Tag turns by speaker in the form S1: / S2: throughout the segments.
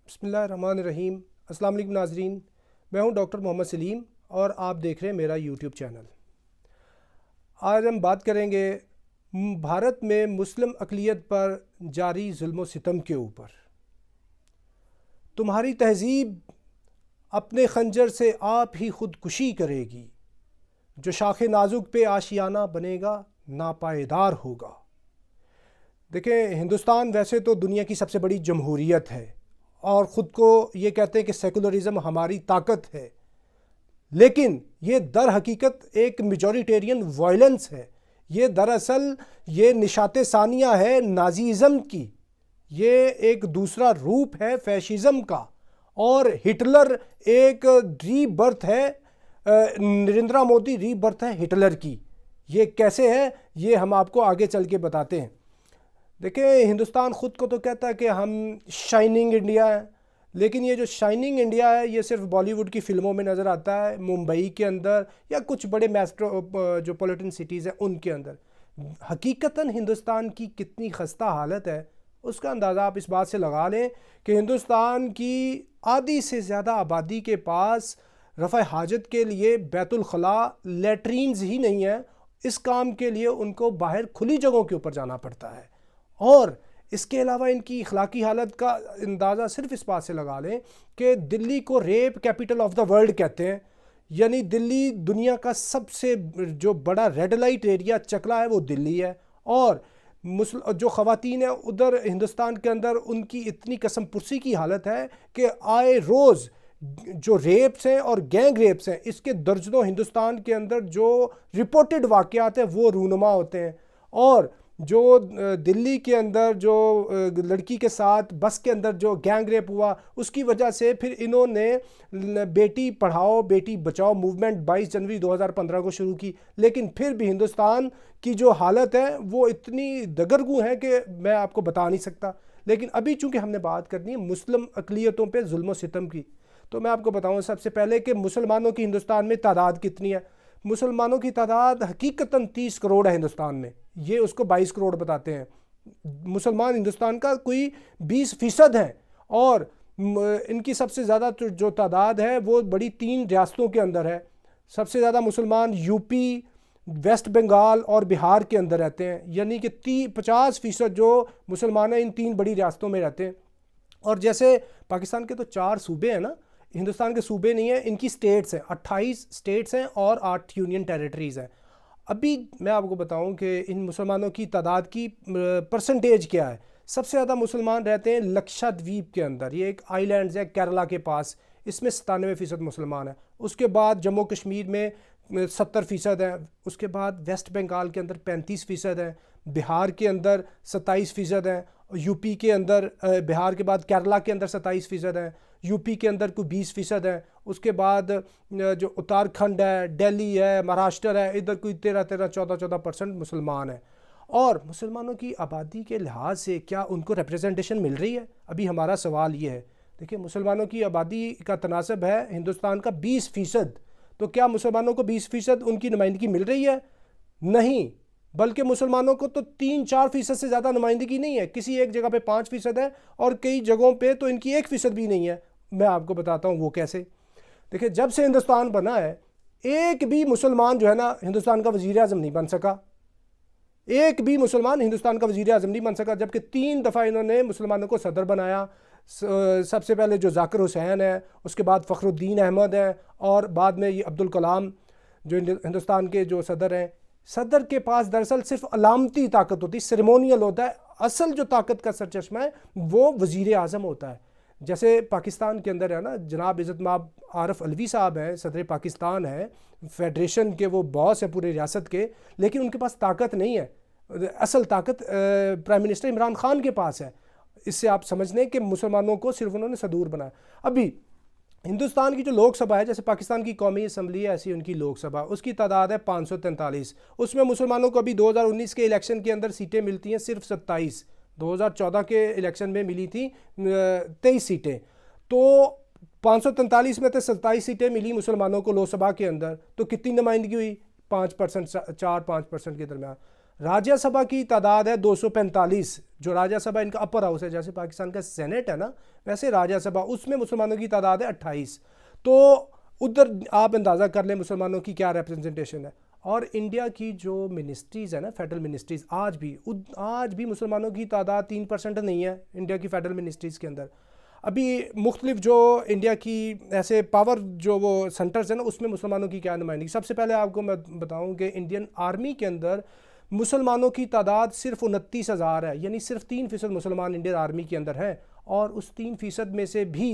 S1: बिस्मिल्लाहिर्रहमानिर्रहीम। अस्सलाम वालेकुम नाज़रीन, मैं हूं डॉक्टर मोहम्मद सलीम और आप देख रहे हैं मेरा यूट्यूब चैनल। आज हम बात करेंगे भारत में मुस्लिम अक़लियत पर जारी जुल्म सितम के ऊपर। तुम्हारी तहज़ीब अपने खंजर से आप ही खुदकुशी करेगी, जो शाखे नाजुक पे आशियाना बनेगा नापायदार होगा। देखें, हिंदुस्तान वैसे तो दुनिया की सबसे बड़ी जमहूरियत है और ख़ुद को ये कहते हैं कि सेकुलरिज़म हमारी ताकत है, लेकिन ये दर हकीकत एक मेजॉरिटेरियन वायलेंस है। ये दरअसल ये निशाते सानिया है नाज़ीज़म की, ये एक दूसरा रूप है फैशिज़म का, और हिटलर एक रीबर्थ है, नरेंद्र मोदी रीबर्थ है हिटलर की। ये कैसे है ये हम आपको आगे चल के बताते हैं। देखिए, हिंदुस्तान ख़ुद को तो कहता है कि हम शाइनिंग इंडिया है, लेकिन ये जो शाइनिंग इंडिया है ये सिर्फ बॉलीवुड की फ़िल्मों में नज़र आता है, मुंबई के अंदर या कुछ बड़े जो पॉलिटन सिटीज़ हैं उनके अंदर। हकीकतन हिंदुस्तान की कितनी खस्ता हालत है उसका अंदाज़ा आप इस बात से लगा लें कि हिंदुस्तान की आधी से ज़्यादा आबादी के पास रफ़ा हाजत के लिए बैतुल खला लेटरीन्स ही नहीं है। इस काम के लिए उनको बाहर खुली जगहों के ऊपर जाना पड़ता है। और इसके अलावा इनकी इखलाकी हालत का अंदाज़ा सिर्फ इस बात से लगा लें कि दिल्ली को rape capital of the world कहते हैं, यानी दिल्ली दुनिया का सबसे जो बड़ा रेड लाइट एरिया चकला है वो दिल्ली है। और जो ख़वातीन हैं उधर हिंदुस्तान के अंदर उनकी इतनी कसम पुरसी की हालत है कि आए रोज़ जो रेप्स हैं और गैंग रेप्स हैं इसके दर्जनों हिंदुस्तान के अंदर जो रिपोर्टेड वाक़यात हैं वो रूनुमा होते हैं। और जो दिल्ली के अंदर जो लड़की के साथ बस के अंदर जो गैंग रेप हुआ उसकी वजह से फिर इन्होंने बेटी पढ़ाओ बेटी बचाओ मूवमेंट 22 जनवरी 2015 को शुरू की, लेकिन फिर भी हिंदुस्तान की जो हालत है वो इतनी दगरगू है कि मैं आपको बता नहीं सकता। लेकिन अभी चूँकि हमने बात करनी है मुस्लिम अक़लियतों पे जुल्म सितम की, तो मैं आपको बताऊँ सबसे पहले कि मुसलमानों की हिंदुस्तान में तादाद कितनी है। मुसलमानों की तादाद हकीकतन 30 करोड़ है हिंदुस्तान में, ये उसको 22 करोड़ बताते हैं। मुसलमान हिंदुस्तान का कोई 20% है और इनकी सबसे ज़्यादा जो तादाद है वो बड़ी 3 रियासतों के अंदर है। सबसे ज़्यादा मुसलमान यूपी, वेस्ट बंगाल और बिहार के अंदर रहते हैं, यानी कि 50% जो मुसलमान हैं इन 3 बड़ी रियासतों में रहते हैं। और जैसे पाकिस्तान के तो 4 सूबे हैं ना, हिंदुस्तान के सूबे नहीं हैं, इनकी स्टेट्स हैं, 28 स्टेट्स हैं और 8 यूनियन टेरिटरीज़ हैं। अभी मैं आपको बताऊं कि इन मुसलमानों की तादाद की परसेंटेज क्या है। सबसे ज़्यादा मुसलमान रहते हैं लक्षद्वीप के अंदर, ये एक आइलैंड्स है केरला के पास, इसमें 97% मुसलमान है। उसके बाद जम्मू कश्मीर में 70% हैं। उसके बाद वेस्ट बंगाल के अंदर 35% हैं, बिहार के अंदर 27% हैं, यूपी के अंदर बिहार के बाद केरला के अंदर 27% हैं, यूपी के अंदर कोई 20% है। उसके बाद जो उत्तराखंड है, दिल्ली है, महाराष्ट्र है, इधर कोई 13-14% मुसलमान है। और मुसलमानों की आबादी के लिहाज से क्या उनको रिप्रेजेंटेशन मिल रही है? अभी हमारा सवाल ये है। देखिए, मुसलमानों की आबादी का तनासब है हिंदुस्तान का 20%, तो क्या मुसलमानों को 20% उनकी नुमाइंदगी मिल रही है? नहीं, बल्कि मुसलमानों को तो 3-4% से ज़्यादा नुमाइंदगी नहीं है। किसी एक जगह पे 5% है और कई जगहों पे तो इनकी 1% भी नहीं है। मैं आपको बताता हूँ वो कैसे। देखिए, जब से हिंदुस्तान बना है एक भी मुसलमान जो है ना हिंदुस्तान का वज़ीर आज़म नहीं बन सका। एक भी मुसलमान हिंदुस्तान का वज़ीर आज़म नहीं बन सका, जबकि 3 दफ़ा इन्होंने मुसलमानों को सदर बनाया। सबसे पहले जो जाकिर हुसैन है, उसके बाद फ़खरुद्दीन अहमद है और बाद में ये अब्दुल कलाम जो हिंदुस्तान के जो सदर हैं। सदर के पास दरअसल सिर्फ अलामती ताकत होती है, सेरेमोनियल होता है। असल जो ताकत का सरचश्मा है वो वज़ीर आज़म होता है। जैसे पाकिस्तान के अंदर है ना, जनाब इज़्ज़त माब आरिफ अलवी साहब हैं, सदर पाकिस्तान है, फेडरेशन के वो बॉस है पूरी रियासत के, लेकिन उनके पास ताकत नहीं है। असल ताकत प्राइम मिनिस्टर इमरान खान के पास है। इससे आप समझ लें कि मुसलमानों को सिर्फ उन्होंने सदूर बनाया। अभी हिंदुस्तान की जो लोकसभा है, जैसे पाकिस्तान की कौमी असम्बली है ऐसी उनकी लोकसभा, उसकी तादाद है 543। उसमें मुसलमानों को अभी 2019 के इलेक्शन के अंदर सीटें मिलती हैं सिर्फ 27। 2014 के इलेक्शन में मिली थी 23 सीटें, तो 543 में तो 27 सीटें मिली मुसलमानों को लोकसभा के अंदर, तो कितनी नुमाइंदगी हुई? 5%, 4-5% के दरमियान। राज्यसभा की तादाद है 245, जो राज्यसभा इनका अपर हाउस है, जैसे पाकिस्तान का सेनेट है ना, वैसे राज्यसभा, उसमें मुसलमानों की तादाद है 28। तो उधर आप अंदाज़ा कर लें मुसलमानों की क्या रिप्रेजेंटेशन है। और इंडिया की जो मिनिस्ट्रीज़ है ना, फेडरल मिनिस्ट्रीज़, आज भी मुसलमानों की तादाद 3% नहीं है इंडिया की फेडरल मिनिस्ट्रीज़ के अंदर। अभी मुख्तलिफ जो इंडिया की ऐसे पावर जो वो सेंटर्स हैं ना, उसमें मुसलमानों की क्या नुमाइंदगी। सबसे पहले आपको मैं बताऊं कि इंडियन आर्मी के अंदर मुसलमानों की तादाद सिर्फ 29,000 है, यानी सिर्फ 3% मुसलमान इंडियन आर्मी के अंदर हैं। और उस 3% में से भी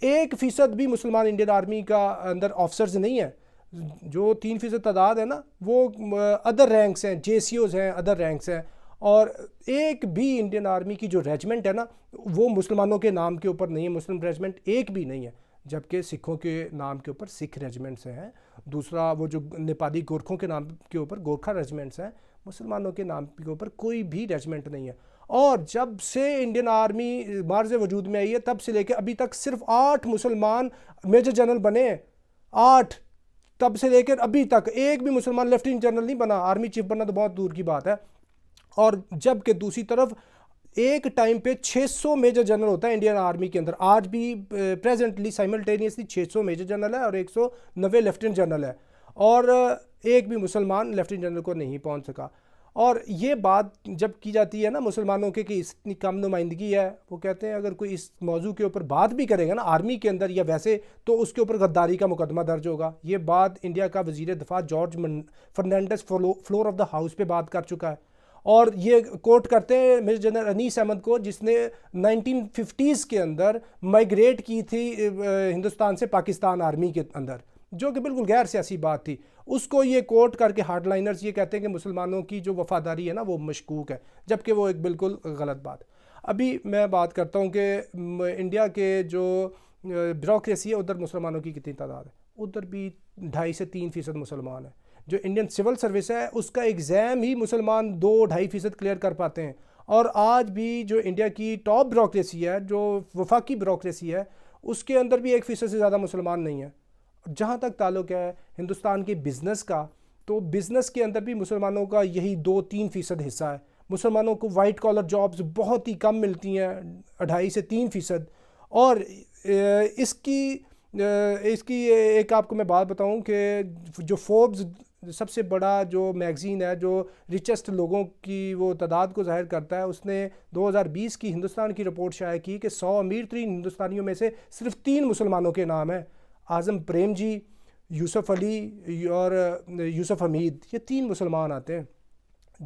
S1: 1% भी मुसलमान इंडियन आर्मी का अंदर ऑफिसर्स नहीं है। जो 3% तादाद है ना, वो अदर रैंक्स हैं, JCOs हैं, अदर रैंक्स हैं। और एक भी इंडियन आर्मी की जो रेजिमेंट है ना, वो मुसलमानों के नाम के ऊपर नहीं है, मुस्लिम रेजिमेंट एक भी नहीं है। जबकि सिखों के नाम के ऊपर सिख रेजिमेंट्स हैं, दूसरा वो जो नेपाली गोरखों के नाम के ऊपर गोरखा रेजिमेंट्स हैं, मुसलमानों के नाम के ऊपर कोई भी रेजिमेंट नहीं है। और जब से इंडियन आर्मी मार्ज वजूद में आई है, तब से लेकर अभी तक सिर्फ 8 मुसलमान मेजर जनरल बने हैं, 8। तब से लेकर अभी तक एक भी मुसलमान लेफ्टिनेंट जनरल नहीं बना, आर्मी चीफ बनना तो बहुत दूर की बात है। और जबकि दूसरी तरफ एक टाइम पे 600 मेजर जनरल होता है इंडियन आर्मी के अंदर। आज भी प्रेजेंटली साइमल्टेनियसली 600 मेजर जनरल है और 190 लेफ्टिनेंट जनरल है, और एक भी मुसलमान लेफ्टिनेंट जनरल को नहीं पहुंच सका। और ये बात जब की जाती है ना मुसलमानों के कि इतनी कम नुमाइंदगी है, वो कहते हैं अगर कोई इस मौजू के ऊपर बात भी करेगा ना आर्मी के अंदर या वैसे, तो उसके ऊपर गद्दारी का मुकदमा दर्ज होगा। ये बात इंडिया का वजीर दफा George Fernandes floor of the house पे बात कर चुका है। और ये कोट करते हैं मेजर जनरल अनीस अहमद को, जिसने 1950s के अंदर माइग्रेट की थी हिंदुस्तान से पाकिस्तान आर्मी के अंदर, जो कि बिल्कुल गैर सियासी बात थी। उसको ये कोट करके हार्डलाइनर्स ये कहते हैं कि मुसलमानों की जो वफादारी है ना वो मशकूक है, जबकि वो एक बिल्कुल गलत बात। अभी मैं बात करता हूँ कि इंडिया के जो ब्यूरोक्रेसी है उधर मुसलमानों की कितनी तादाद है। उधर भी 2.5 से 3% मुसलमान है। जो इंडियन सिविल सर्विस है उसका एग्ज़ाम ही मुसलमान 2-2.5% क्लियर कर पाते हैं। और आज भी जो इंडिया की टॉप ब्यूरोक्रेसी है, जो वफाकी ब्यूरोक्रेसी है, उसके अंदर भी 1% से ज़्यादा मुसलमान नहीं है। जहाँ तक ताल्लुक़ है हिंदुस्तान के बिज़नेस का, तो बिज़नेस के अंदर भी मुसलमानों का यही 2-3% हिस्सा है। मुसलमानों को वाइट कॉलर जॉब्स बहुत ही कम मिलती हैं, 2.5 से 3%। और इसकी एक आपको मैं बात बताऊं कि जो फोर्ब्स सबसे बड़ा जो मैगज़ीन है जो रिचेस्ट लोगों की वो तादाद को ज़ाहिर करता है, उसने 2020 की हिंदुस्तान की रिपोर्ट शाया की कि 100 अमीर तरीन हिंदुस्तानियों में से सिर्फ 3 मुसलमानों के नाम हैं। आज़म प्रेम जी, यूसुफ अली और यूसुफ हमीद, ये 3 मुसलमान आते हैं।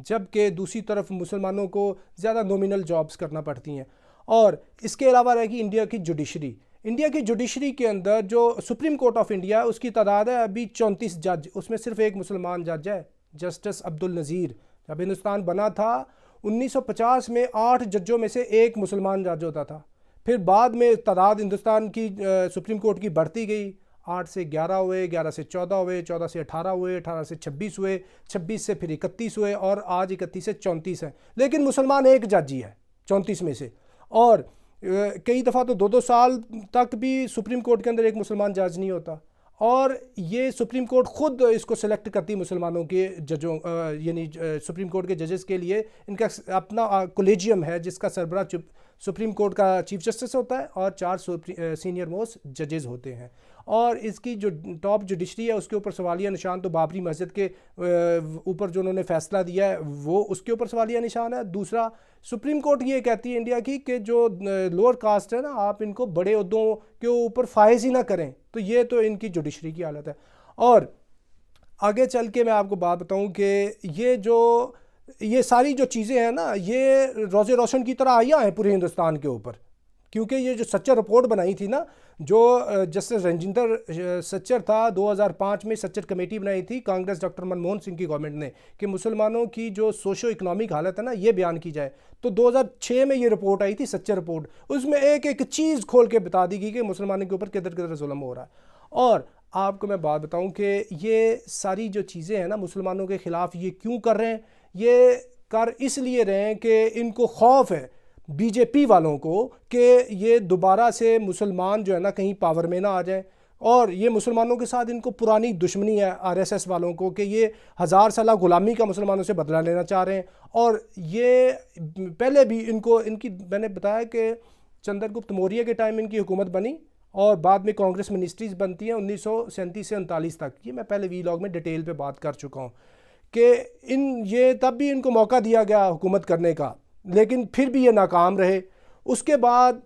S1: जबकि दूसरी तरफ मुसलमानों को ज़्यादा नॉमिनल जॉब्स करना पड़ती हैं। और इसके अलावा रहेगी इंडिया की जुडिशरी के अंदर जो सुप्रीम कोर्ट ऑफ इंडिया है उसकी तादाद है अभी 34 जज, उसमें सिर्फ एक मुसलमान जज है, जस्टिस अब्दुल नज़ीर। जब हिंदुस्तान बना था 1950 में 8 जजों में से एक मुसलमान जज होता था। फिर बाद में तादाद हिंदुस्तान की सुप्रीम कोर्ट की बढ़ती गई, 8 से 11 हुए, 11 से 14 हुए, 14 से 18 हुए, 18 से 26 हुए, 26 से फिर 31 हुए, और आज 31 से 34 हैं। लेकिन मुसलमान एक जज ही है 34 में से। और कई दफ़ा तो 2-2 साल तक भी सुप्रीम कोर्ट के अंदर एक मुसलमान जज नहीं होता। और ये सुप्रीम कोर्ट ख़ुद इसको सेलेक्ट करती है मुसलमानों के जजों, यानी सुप्रीम कोर्ट के जजेस के लिए इनका अपना कोलेजियम है, जिसका सरबरा सुप्रीम कोर्ट का चीफ जस्टिस होता है और 4 सीनियर मोस्ट जजेस होते हैं। और इसकी जो टॉप जुडिशरी है उसके ऊपर सवालिया निशान तो बाबरी मस्जिद के ऊपर जो उन्होंने फैसला दिया है वो उसके ऊपर सवालिया निशान है। दूसरा, सुप्रीम कोर्ट ये कहती है इंडिया की कि जो लोअर कास्ट है ना, आप इनको बड़े ओहदों के ऊपर फायज ही ना करें। तो ये तो इनकी जुडिशरी की हालत है। और आगे चल के मैं आपको बात बताऊं कि ये सारी जो चीज़ें हैं ना, ये रोज़े रोशन की तरह आया है पूरे हिंदुस्तान के ऊपर। क्योंकि ये जो सच्चर रिपोर्ट बनाई थी ना, जो जस्टिस रंजिंदर सच्चर था, 2005 में सच्चर कमेटी बनाई थी कांग्रेस डॉक्टर मनमोहन सिंह की गवर्नमेंट ने, कि मुसलमानों की जो सोशो इकनॉमिक हालत है ना ये बयान की जाए। तो 2006 में ये रिपोर्ट आई थी, सच्चर रिपोर्ट। उसमें एक एक चीज़ खोल के बता दी गई कि मुसलमानों के ऊपर किधर किधर जुल्म हो रहा है। और आपको मैं बात बताऊँ कि ये सारी जो चीज़ें हैं ना मुसलमानों के ख़िलाफ़ ये क्यों कर रहे हैं, ये कर इसलिए रहे हैं कि इनको खौफ है बीजेपी वालों को कि ये दोबारा से मुसलमान जो है ना कहीं पावर में ना आ जाए। और ये मुसलमानों के साथ इनको पुरानी दुश्मनी है आरएसएस वालों को, कि ये 1000 साल गुलामी का मुसलमानों से बदला लेना चाह रहे हैं। और ये पहले भी इनकी मैंने बताया कि चंद्रगुप्त मौर्य के टाइम इनकी हुकूमत बनी और बाद में कांग्रेस मिनिस्ट्रीज बनती हैं 1937 से 39 तक। ये मैं पहले वीलॉग में डिटेल पे बात कर चुका हूँ कि ये तब भी इनको मौका दिया गया हुकूमत करने का, लेकिन फिर भी ये नाकाम रहे। उसके बाद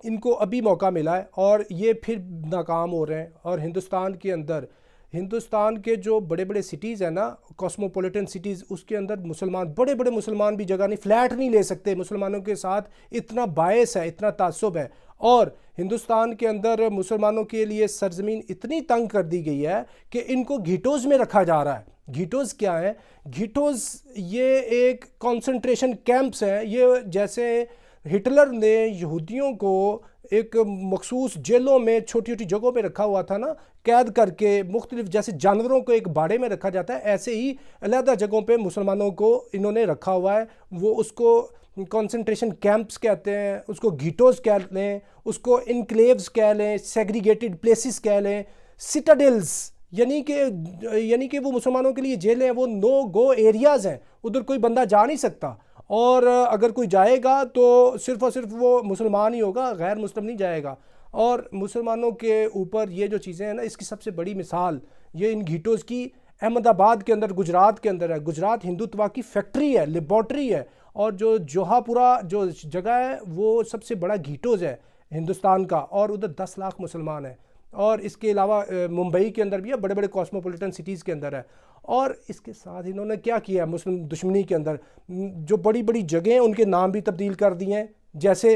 S1: इनको अभी मौका मिला है और ये फिर नाकाम हो रहे हैं। और हिंदुस्तान के अंदर, हिंदुस्तान के जो बड़े बड़े सिटीज़ हैं ना, कॉस्मोपॉलिटन सिटीज़, उसके अंदर मुसलमान, बड़े बड़े मुसलमान भी जगह नहीं, फ्लैट नहीं ले सकते। मुसलमानों के साथ इतना बायस है, इतना तासुब है। और हिंदुस्तान के अंदर मुसलमानों के लिए सरजमीन इतनी तंग कर दी गई है कि इनको घीटोज़ में रखा जा रहा है। घीटोज़ क्या है? घीटोज़ ये एक कॉन्सेंट्रेशन कैंप्स हैं। ये जैसे हिटलर ने यहूदियों को एक मखसूस जेलों में छोटी छोटी जगहों पे रखा हुआ था ना, कैद करके, मुख्तलिफ जैसे जानवरों को एक बाड़े में रखा जाता है, ऐसे ही अलहदा जगहों पे मुसलमानों को इन्होंने रखा हुआ है। वो उसको कंसंट्रेशन कैंप्स कहते हैं, उसको घीटोज़ कह लें, उसको इनक्लेव्स कह लें, सेग्रीगेटेड प्लेसेस कह लें, सिटाडेल्स, यानी कि वो मुसलमानों के लिए जेलें हैं, वो नो गो एरियाज़ हैं, उधर कोई बंदा जा नहीं सकता। और अगर कोई जाएगा तो सिर्फ़ और सिर्फ वो मुसलमान ही होगा, गैर मुस्लिम नहीं जाएगा। और मुसलमानों के ऊपर ये जो चीज़ें हैं ना, इसकी सबसे बड़ी मिसाल ये इन घीटोज़ की अहमदाबाद के अंदर, गुजरात के अंदर है। गुजरात हिंदुत्व की फैक्ट्री है, लेबॉर्ट्री है। और जो जोहापुरा जो जगह है वो सबसे बड़ा घीटोज़ है हिंदुस्तान का, और उधर 10 लाख मुसलमान हैं। और इसके अलावा मुंबई के अंदर भी है, बड़े बड़े कॉस्मोपॉलिटन सिटीज़ के अंदर है। और इसके साथ इन्होंने क्या किया है मुस्लिम दुश्मनी के अंदर, जो बड़ी बड़ी जगह हैं उनके नाम भी तब्दील कर दिए हैं। जैसे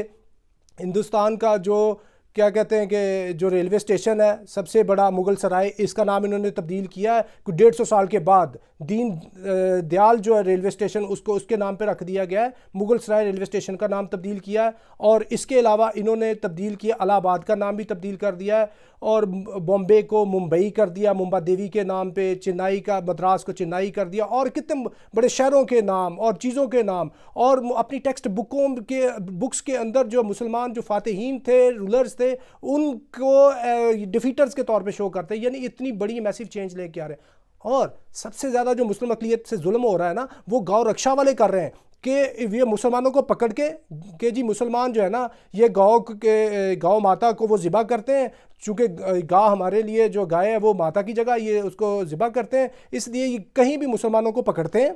S1: हिंदुस्तान का जो क्या कहते हैं कि जो रेलवे स्टेशन है सबसे बड़ा मुगल सराय, इसका नाम इन्होंने तब्दील किया है। कुछ 150 साल के बाद दीन दयाल जो है रेलवे स्टेशन, उसको उसके नाम पे रख दिया गया है। मुगल सराय रेलवे स्टेशन का नाम तब्दील किया है। और इसके अलावा इन्होंने तब्दील किया, इलाहाबाद का नाम भी तब्दील कर दिया है, और बॉम्बे को मुंबई कर दिया मुंबा देवी के नाम पे, चेन्नई का, मद्रास को चेन्नई कर दिया, और कितने बड़े शहरों के नाम और चीज़ों के नाम। और अपनी टेक्स्ट बुक्स के अंदर जो मुसलमान जो फातिहीन थे, रूलर्स थे, उनको डिफीटर्स के तौर पे शो करते हैं। यानी इतनी बड़ी मैसिव चेंज लेके आ रहे हैं। और सबसे ज़्यादा जो मुस्लिम अक़लियत से जुल्म हो रहा है ना, वो गौ रक्षा वाले कर रहे हैं कि ये मुसलमानों को पकड़ के जी मुसलमान जो है ना, ये गौ माता को वो ज़िबा करते हैं, चूँकि गाय हमारे लिए जो गाय है वो माता की जगह, ये उसको ज़िबा करते हैं, इसलिए ये कहीं भी मुसलमानों को पकड़ते हैं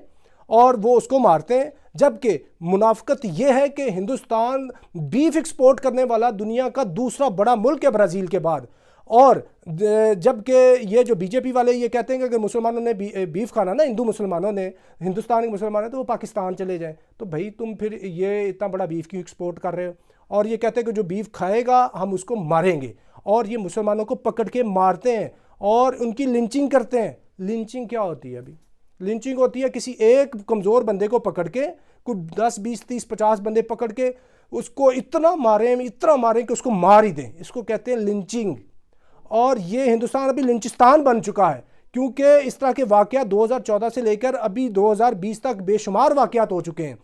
S1: और वो उसको मारते हैं। जबकि मुनाफिकत ये है कि हिंदुस्तान बीफ एक्सपोर्ट करने वाला दुनिया का दूसरा बड़ा मुल्क है ब्राज़ील के बाद। और जबकि ये जो बीजेपी वाले ये कहते हैं कि अगर मुसलमानों ने बीफ खाना ना, हिंदू मुसलमानों ने, हिंदुस्तान के मुसलमान हैं, तो वो पाकिस्तान चले जाएं। तो भाई तुम फिर ये इतना बड़ा बीफ क्यों एक्सपोर्ट कर रहे हो? और ये कहते हैं कि जो बीफ खाएगा हम उसको मारेंगे। और ये मुसलमानों को पकड़ के मारते हैं और उनकी लिंचिंग करते हैं। लिंचिंग क्या होती है? अभी लिंचिंग होती है किसी एक कमज़ोर बंदे को पकड़ के, कुछ 10, 20, 30, 50 बंदे पकड़ के उसको इतना मारें कि उसको मार ही दें। इसको कहते हैं लिंचिंग। और ये हिंदुस्तान अभी लिंचिस्तान बन चुका है, क्योंकि इस तरह के वाक़यात 2014 से लेकर अभी 2020 तक बेशुमार वाक़यात हो चुके हैं।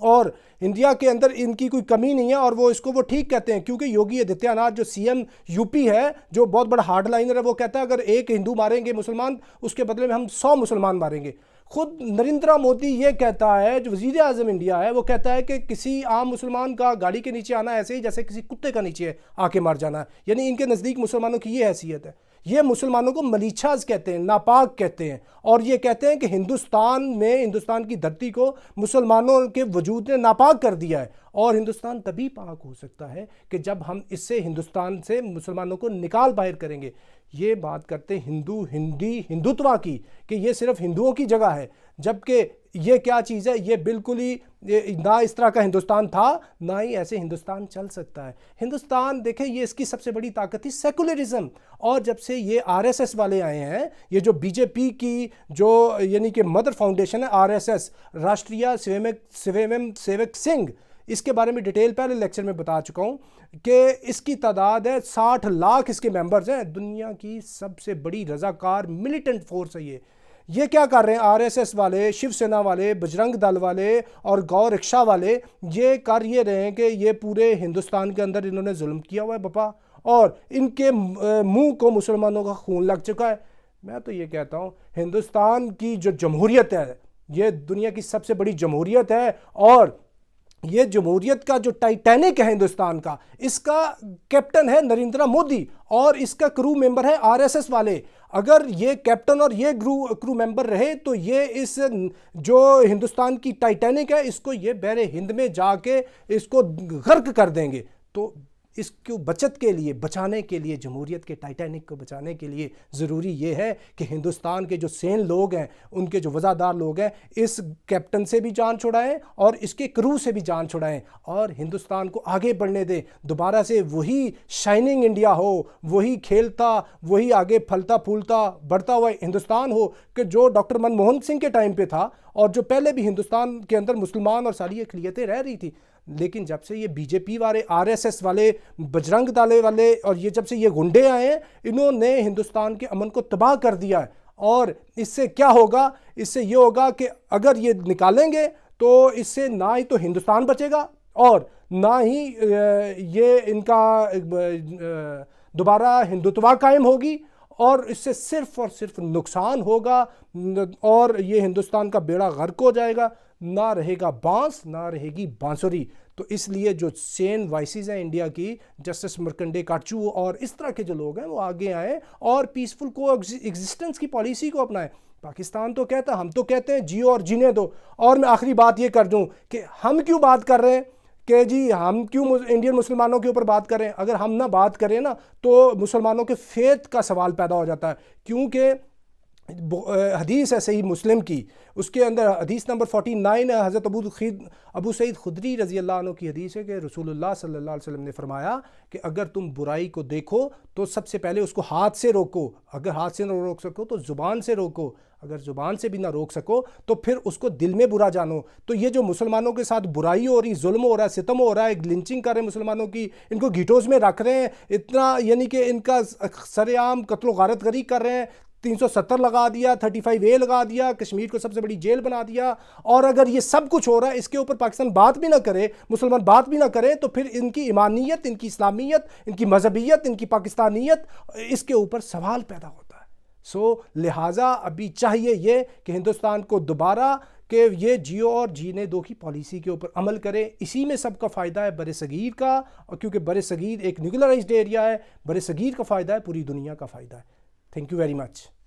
S1: और इंडिया के अंदर इनकी कोई कमी नहीं है, और वो ठीक कहते हैं, क्योंकि योगी आदित्यनाथ जो सीएम यूपी है, जो बहुत बड़ा हार्ड लाइनर है, वो कहता है अगर एक हिंदू मारेंगे मुसलमान, उसके बदले में हम 100 मुसलमान मारेंगे। खुद नरेंद्र मोदी ये कहता है, जो वज़ीर आज़म इंडिया है, वो कहता है कि किसी आम मुसलमान का गाड़ी के नीचे आना ऐसे ही जैसे किसी कुत्ते का नीचे आके मर जाना है। यानी इनके नज़दीक मुसलमानों की ये हैसियत है। ये मुसलमानों को मलीछाज कहते हैं, नापाक कहते हैं। और ये कहते हैं कि हिंदुस्तान की धरती को मुसलमानों के वजूद ने नापाक कर दिया है। और हिंदुस्तान तभी पाक हो सकता है कि जब हम हिंदुस्तान से मुसलमानों को निकाल बाहर करेंगे। ये बात करते हिंदुत्व की कि ये सिर्फ हिंदुओं की जगह है, जबकि ये क्या चीज़ है? ये बिल्कुल ही ना इस तरह का हिंदुस्तान था, ना ही ऐसे हिंदुस्तान चल सकता है। हिंदुस्तान देखें, ये इसकी सबसे बड़ी ताकत थी सेकुलरिज्म। और जब से ये आरएसएस वाले आए हैं, ये जो बीजेपी की जो यानी कि मदर फाउंडेशन है आरएसएस, राष्ट्रीय स्वयंसेवक संघ, इसके बारे में डिटेल पहले लेक्चर में बता चुका हूँ कि इसकी तादाद है 60 लाख इसके मेंबर्स हैं। दुनिया की सबसे बड़ी रज़ाकार मिलिटेंट फोर्स है ये क्या कर रहे हैं आरएसएस वाले, शिवसेना वाले, बजरंग दल वाले और गौ रिक्शा वाले? ये कर ये रहे हैं कि ये पूरे हिंदुस्तान के अंदर इन्होंने जुल्म किया हुआ है बापा। और इनके मुंह को मुसलमानों का खून लग चुका है। मैं तो ये कहता हूँ हिंदुस्तान की जो जमहूरियत है, ये दुनिया की सबसे बड़ी जमहूरियत है, और ये जमहूरियत का जो टाइटैनिक है हिंदुस्तान का, इसका कैप्टन है नरेंद्र मोदी और इसका क्रू मेंबर है आरएसएस वाले। अगर ये कैप्टन और ये क्रू मेंबर रहे तो ये इस जो हिंदुस्तान की टाइटैनिक है इसको ये बहरे हिंद में जाके इसको गर्क कर देंगे। तो इसको बचत के लिए, बचाने के लिए, जमहूरियत के टाइटैनिक को बचाने के लिए ज़रूरी ये है कि हिंदुस्तान के जो सेन लोग हैं, उनके जो वज़ादार लोग हैं, इस कैप्टन से भी जान छुड़ाएं और इसके क्रू से भी जान छुड़ाएं और हिंदुस्तान को आगे बढ़ने दें। दोबारा से वही शाइनिंग इंडिया हो, वही खेलता, वही आगे फलता फूलता बढ़ता हुआ हिंदुस्तान हो कि जो डॉक्टर मनमोहन सिंह के टाइम पे था और जो पहले भी हिंदुस्तान के अंदर मुसलमान और सारी अक़लियतें रह रही थी। लेकिन जब से ये बीजेपी वाले, आरएसएस वाले, बजरंग दल वाले और ये जब से ये गुंडे आए हैं, इन्होंने हिंदुस्तान के अमन को तबाह कर दिया है। और इससे क्या होगा? इससे ये होगा कि अगर ये निकालेंगे तो इससे ना ही तो हिंदुस्तान बचेगा और ना ही ये इनका दोबारा हिंदुत्व कायम होगी, और इससे सिर्फ और सिर्फ नुकसान होगा और ये हिंदुस्तान का बेड़ा गर्क हो जाएगा। ना रहेगा बांस, ना रहेगी बांसुरी। तो इसलिए जो सेन वाइसेस हैं इंडिया की, जस्टिस मर्कंडे काटचू और इस तरह के जो लोग हैं, वो आगे आए और पीसफुल को एग्जिस्टेंस की पॉलिसी को अपनाएं। पाकिस्तान तो कहता है, हम तो कहते हैं जियो और जीने दो। और मैं आखिरी बात ये कर दूं कि हम क्यों बात कर रहे हैं कि जी हम क्यों इंडियन मुसलमानों के ऊपर बात करें। अगर हम ना बात करें ना तो मुसलमानों के फेथ का सवाल पैदा हो जाता है, क्योंकि हदीस है सही मुस्लिम की, उसके अंदर हदीस नंबर 49 है, हज़रत अबू सईद खुदरी रज़ी अल्लाह अन्हु की हदीस है कि रसूलुल्लाह सल्लल्लाहु अलैहि वसल्लम ने फरमाया कि अगर तुम बुराई को देखो तो सबसे पहले उसको हाथ से रोको, अगर हाथ से ना रोक सको तो ज़ुबान से रोको, अगर ज़ुबान से भी ना रोक सको तो फिर उसको दिल में बुरा जानो। तो ये जो मुसलमानों के साथ बुराई हो रही, जुल्म हो रहा है, सितम हो रहा है, लिंचिंग कर रहे हैं मुसलमानों की, इनको घीटोज़ में रख रहे हैं, इतना यानी कि इनका सरेआम कत्ल गारत गरी कर रहे हैं, 370 लगा दिया, 35A लगा दिया, कश्मीर को सबसे बड़ी जेल बना दिया। और अगर ये सब कुछ हो रहा है, इसके ऊपर पाकिस्तान बात भी ना करे, मुसलमान बात भी ना करें, तो फिर इनकी ईमानियत, इनकी इस्लामियत, इनकी मजहबियत, इनकी पाकिस्तानियत, इसके ऊपर सवाल पैदा होता है। सो लिहाजा अभी चाहिए ये कि हिंदुस्तान को दोबारा कि ये जियो और जीने दो की पॉलिसी के ऊपर अमल करें। इसी में सबका फ़ायदा है बर सगीर का, और क्योंकि बर सगीर एक न्यूक्लियराइज्ड एरिया है, बर सगीर का फ़ायदा है, पूरी दुनिया का फ़ायदा है। Thank you very much.